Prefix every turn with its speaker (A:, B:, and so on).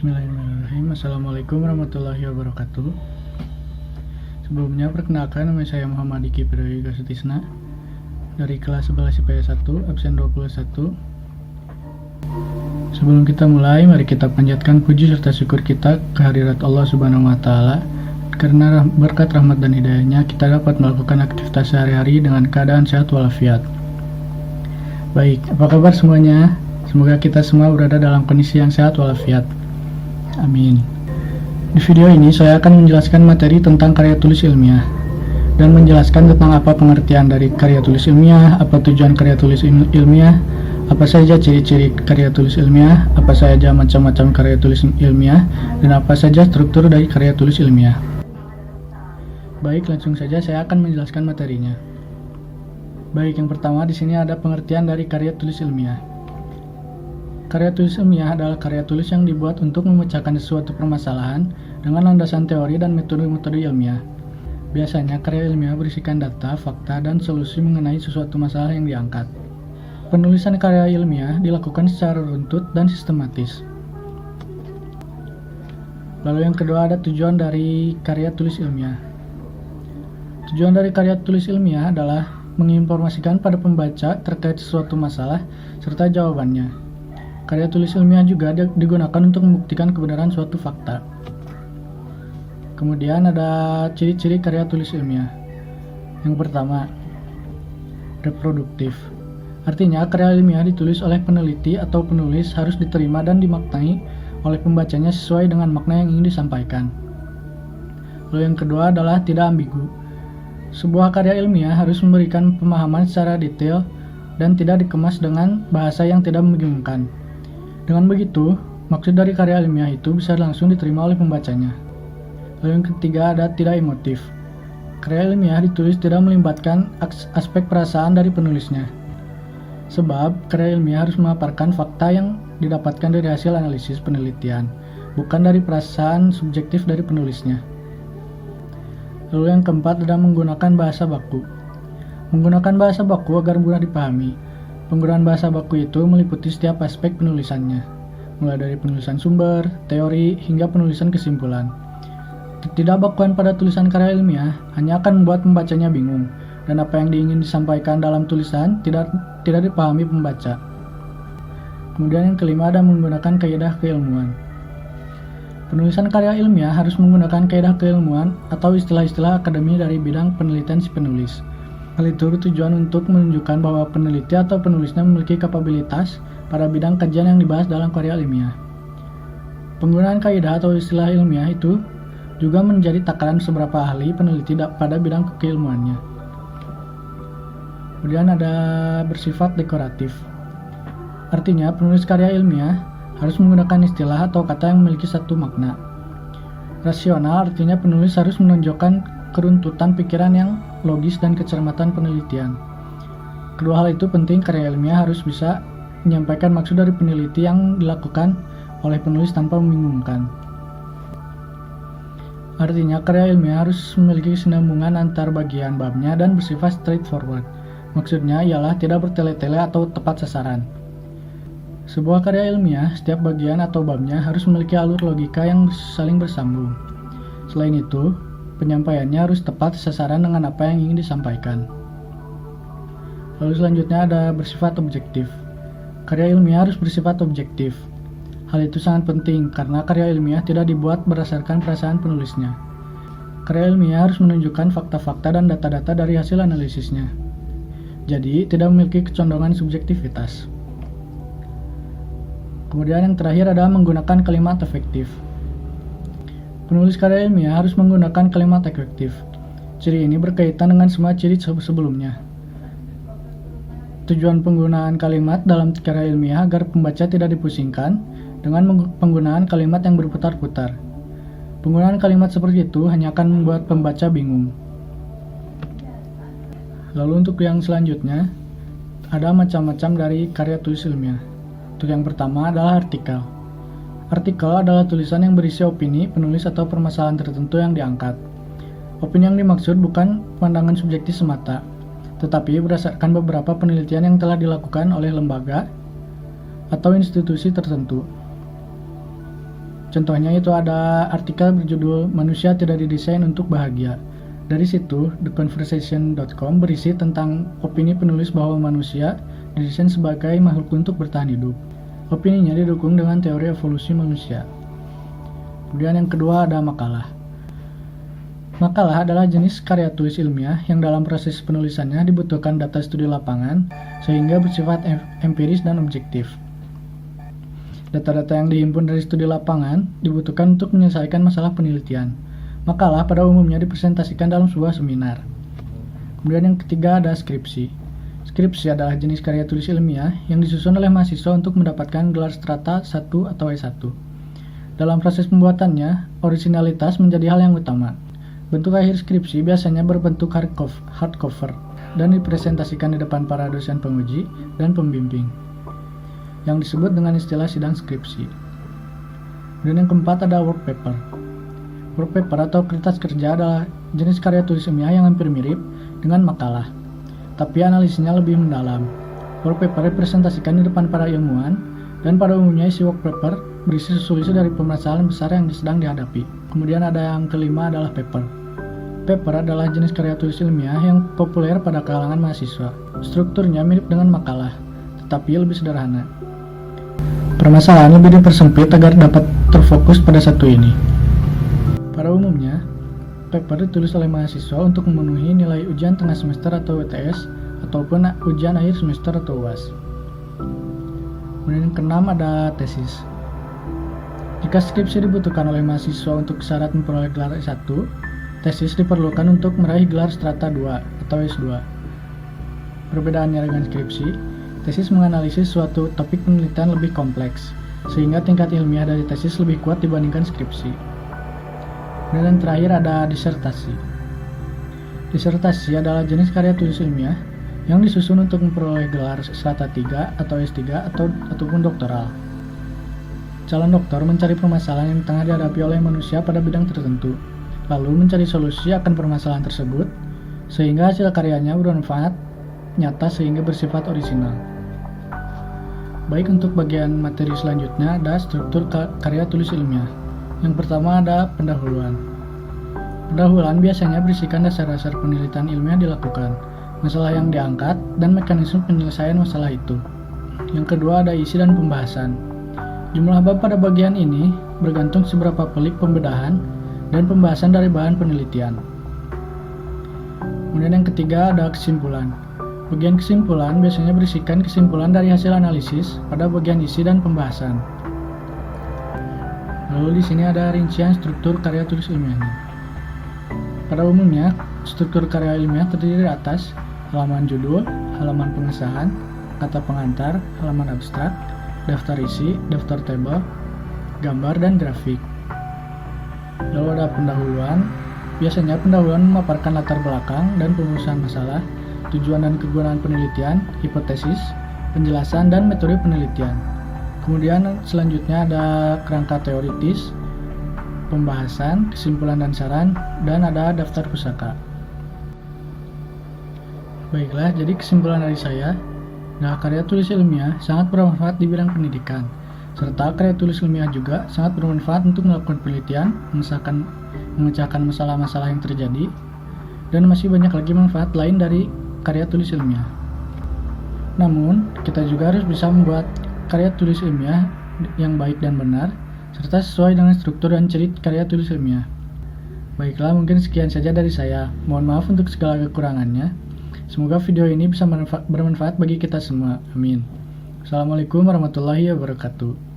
A: Bismillahirrahmanirrahim. Assalamualaikum warahmatullahi wabarakatuh. Sebelumnya perkenalkan, nama saya Muhammad Diki Prayoga Sutisna dari kelas 11 IPS 1 absen 21. Sebelum kita mulai, mari kita panjatkan puji serta syukur kita kehadirat Allah Subhanahu wa taala. Karena berkat rahmat dan hidayahnya kita dapat melakukan aktivitas sehari-hari dengan keadaan sehat walafiat. Baik, apa kabar semuanya? Semoga kita semua berada dalam kondisi yang sehat walafiat. Amin. Di video ini saya akan menjelaskan materi tentang karya tulis ilmiah dan menjelaskan tentang apa pengertian dari karya tulis ilmiah, apa tujuan karya tulis ilmiah, apa saja ciri-ciri karya tulis ilmiah, apa saja macam-macam karya tulis ilmiah, dan apa saja struktur dari karya tulis ilmiah. Baik, langsung saja saya akan menjelaskan materinya. Baik, yang pertama di sini ada pengertian dari karya tulis ilmiah. Karya tulis ilmiah adalah karya tulis yang dibuat untuk memecahkan suatu permasalahan dengan landasan teori dan metode-metode ilmiah. Biasanya karya ilmiah berisikan data, fakta, dan solusi mengenai sesuatu masalah yang diangkat. Penulisan karya ilmiah dilakukan secara runtut dan sistematis. Lalu yang kedua ada tujuan dari karya tulis ilmiah. Tujuan dari karya tulis ilmiah adalah menginformasikan pada pembaca terkait sesuatu masalah serta jawabannya. Karya tulis ilmiah juga digunakan untuk membuktikan kebenaran suatu fakta. Kemudian ada ciri-ciri karya tulis ilmiah. Yang pertama, reproduktif. Artinya karya ilmiah ditulis oleh peneliti atau penulis harus diterima dan dimaknai oleh pembacanya sesuai dengan makna yang ingin disampaikan. Lalu yang kedua adalah tidak ambigu. Sebuah karya ilmiah harus memberikan pemahaman secara detail dan tidak dikemas dengan bahasa yang tidak membingungkan. Dengan begitu, maksud dari karya ilmiah itu bisa langsung diterima oleh pembacanya. Lalu yang ketiga ada tidak emotif. Karya ilmiah ditulis tidak melibatkan aspek perasaan dari penulisnya. Sebab, karya ilmiah harus memaparkan fakta yang didapatkan dari hasil analisis penelitian, bukan dari perasaan subjektif dari penulisnya. Lalu yang keempat adalah menggunakan bahasa baku. Menggunakan bahasa baku agar mudah dipahami. Penggunaan bahasa baku itu meliputi setiap aspek penulisannya, mulai dari penulisan sumber, teori, hingga penulisan kesimpulan. Ketidakbakuan pada tulisan karya ilmiah hanya akan membuat pembacanya bingung, dan apa yang diingin disampaikan dalam tulisan tidak dipahami pembaca. Kemudian yang kelima ada menggunakan kaidah keilmuan. Penulisan karya ilmiah harus menggunakan kaidah keilmuan atau istilah-istilah akademi dari bidang penelitian si penulis. Hal itu bertujuan untuk menunjukkan bahwa peneliti atau penulisnya memiliki kapabilitas pada bidang kajian yang dibahas dalam karya ilmiah. Penggunaan kaidah atau istilah ilmiah itu juga menjadi takaran seberapa ahli peneliti pada bidang keilmuannya. Kemudian ada bersifat dekoratif. Artinya, penulis karya ilmiah harus menggunakan istilah atau kata yang memiliki satu makna. Rasional artinya penulis harus menunjukkan keruntutan pikiran yang logis dan kecermatan penelitian. Kedua hal itu penting, karya ilmiah harus bisa menyampaikan maksud dari peneliti yang dilakukan oleh penulis tanpa membingungkan. Artinya, karya ilmiah harus memiliki kesinambungan antar bagian babnya dan bersifat straightforward. Maksudnya ialah tidak bertele-tele atau tepat sasaran. Sebuah karya ilmiah, setiap bagian atau babnya harus memiliki alur logika yang saling bersambung. Selain itu, penyampaiannya harus tepat sasaran dengan apa yang ingin disampaikan. Lalu selanjutnya ada bersifat objektif. Karya ilmiah harus bersifat objektif. Hal itu sangat penting karena karya ilmiah tidak dibuat berdasarkan perasaan penulisnya. Karya ilmiah harus menunjukkan fakta-fakta dan data-data dari hasil analisisnya. Jadi, tidak memiliki kecondongan subjektivitas. Kemudian yang terakhir adalah menggunakan kalimat efektif. Penulis karya ilmiah harus menggunakan kalimat efektif. Ciri ini berkaitan dengan semua ciri sebelumnya. Tujuan penggunaan kalimat dalam karya ilmiah agar pembaca tidak dipusingkan dengan penggunaan kalimat yang berputar-putar. Penggunaan kalimat seperti itu hanya akan membuat pembaca bingung. Lalu untuk yang selanjutnya, ada macam-macam dari karya tulis ilmiah. Untuk yang pertama adalah artikel. Artikel adalah tulisan yang berisi opini, penulis atau permasalahan tertentu yang diangkat. Opini yang dimaksud bukan pandangan subjektif semata, tetapi berdasarkan beberapa penelitian yang telah dilakukan oleh lembaga atau institusi tertentu. Contohnya itu ada artikel berjudul "Manusia Tidak Didesain untuk Bahagia". Dari situ, theconversation.com berisi tentang opini penulis bahwa manusia didesain sebagai makhluk untuk bertahan hidup. Opininya didukung dengan teori evolusi manusia. Kemudian yang kedua ada makalah. Makalah adalah jenis karya tulis ilmiah yang dalam proses penulisannya dibutuhkan data studi lapangan sehingga bersifat empiris dan objektif. Data-data yang dihimpun dari studi lapangan dibutuhkan untuk menyelesaikan masalah penelitian. Makalah pada umumnya dipresentasikan dalam sebuah seminar. Kemudian yang ketiga ada skripsi. Skripsi adalah jenis karya tulis ilmiah yang disusun oleh mahasiswa untuk mendapatkan gelar strata 1 atau S1. Dalam proses pembuatannya, originalitas menjadi hal yang utama. Bentuk akhir skripsi biasanya berbentuk hardcover dan dipresentasikan di depan para dosen penguji dan pembimbing, yang disebut dengan istilah sidang skripsi. Dan yang keempat ada work paper. Work paper atau kertas kerja adalah jenis karya tulis ilmiah yang hampir mirip dengan makalah, tapi analisisnya lebih mendalam. Work paper representasikan di depan para ilmuwan, dan pada umumnya isi work paper berisi solusi dari permasalahan besar yang sedang dihadapi. Kemudian ada yang kelima adalah paper. Paper adalah jenis karya tulis ilmiah yang populer pada kalangan mahasiswa. Strukturnya mirip dengan makalah, tetapi lebih sederhana. Permasalahan lebih dipersempit agar dapat terfokus pada satu ini. Pada umumnya, paper ditulis oleh mahasiswa untuk memenuhi nilai ujian tengah semester atau UTS ataupun ujian akhir semester atau UAS. Kemudian yang keenam ada tesis. Jika skripsi dibutuhkan oleh mahasiswa untuk syarat memperoleh gelar S1, tesis diperlukan untuk meraih gelar strata 2 atau S2. Perbedaannya dengan skripsi, tesis menganalisis suatu topik penelitian lebih kompleks, sehingga tingkat ilmiah dari tesis lebih kuat dibandingkan skripsi. Dan yang terakhir ada disertasi. Disertasi adalah jenis karya tulis ilmiah yang disusun untuk memperoleh gelar strata 3 atau S3 ataupun doktoral. Calon doktor mencari permasalahan yang tengah dihadapi oleh manusia pada bidang tertentu, lalu mencari solusi akan permasalahan tersebut, sehingga hasil karyanya bermanfaat nyata sehingga bersifat orisinal. Baik, untuk bagian materi selanjutnya ada struktur karya tulis ilmiah. Yang pertama ada pendahuluan. Pendahuluan biasanya berisikan dasar-dasar penelitian ilmiah dilakukan, masalah yang diangkat, dan mekanisme penyelesaian masalah itu. Yang kedua ada isi dan pembahasan. Jumlah bab pada bagian ini bergantung seberapa pelik pembedahan dan pembahasan dari bahan penelitian. Kemudian yang ketiga ada kesimpulan. Bagian kesimpulan biasanya berisikan kesimpulan dari hasil analisis pada bagian isi dan pembahasan. Lalu di sini ada rincian struktur karya tulis ilmiahnya. Pada umumnya, struktur karya ilmiah terdiri dari atas halaman judul, halaman pengesahan, kata pengantar, halaman abstrak, daftar isi, daftar tabel, gambar, dan grafik. Lalu ada pendahuluan. Biasanya pendahuluan memaparkan latar belakang dan perumusan masalah, tujuan dan kegunaan penelitian, hipotesis, penjelasan, dan metode penelitian. Kemudian selanjutnya ada kerangka teoritis, pembahasan, kesimpulan dan saran, dan ada daftar pusaka. Baiklah, jadi kesimpulan dari saya, karya tulis ilmiah sangat bermanfaat di bidang pendidikan, serta karya tulis ilmiah juga sangat bermanfaat untuk melakukan penelitian, memecahkan masalah-masalah yang terjadi, dan masih banyak lagi manfaat lain dari karya tulis ilmiah. Namun, kita juga harus bisa membuat karya tulis ilmiah yang baik dan benar, serta sesuai dengan struktur dan ciri karya tulis ilmiah. Baiklah, mungkin sekian saja dari saya. Mohon maaf untuk segala kekurangannya. Semoga video ini bisa bermanfaat bagi kita semua. Amin. Assalamualaikum warahmatullahi wabarakatuh.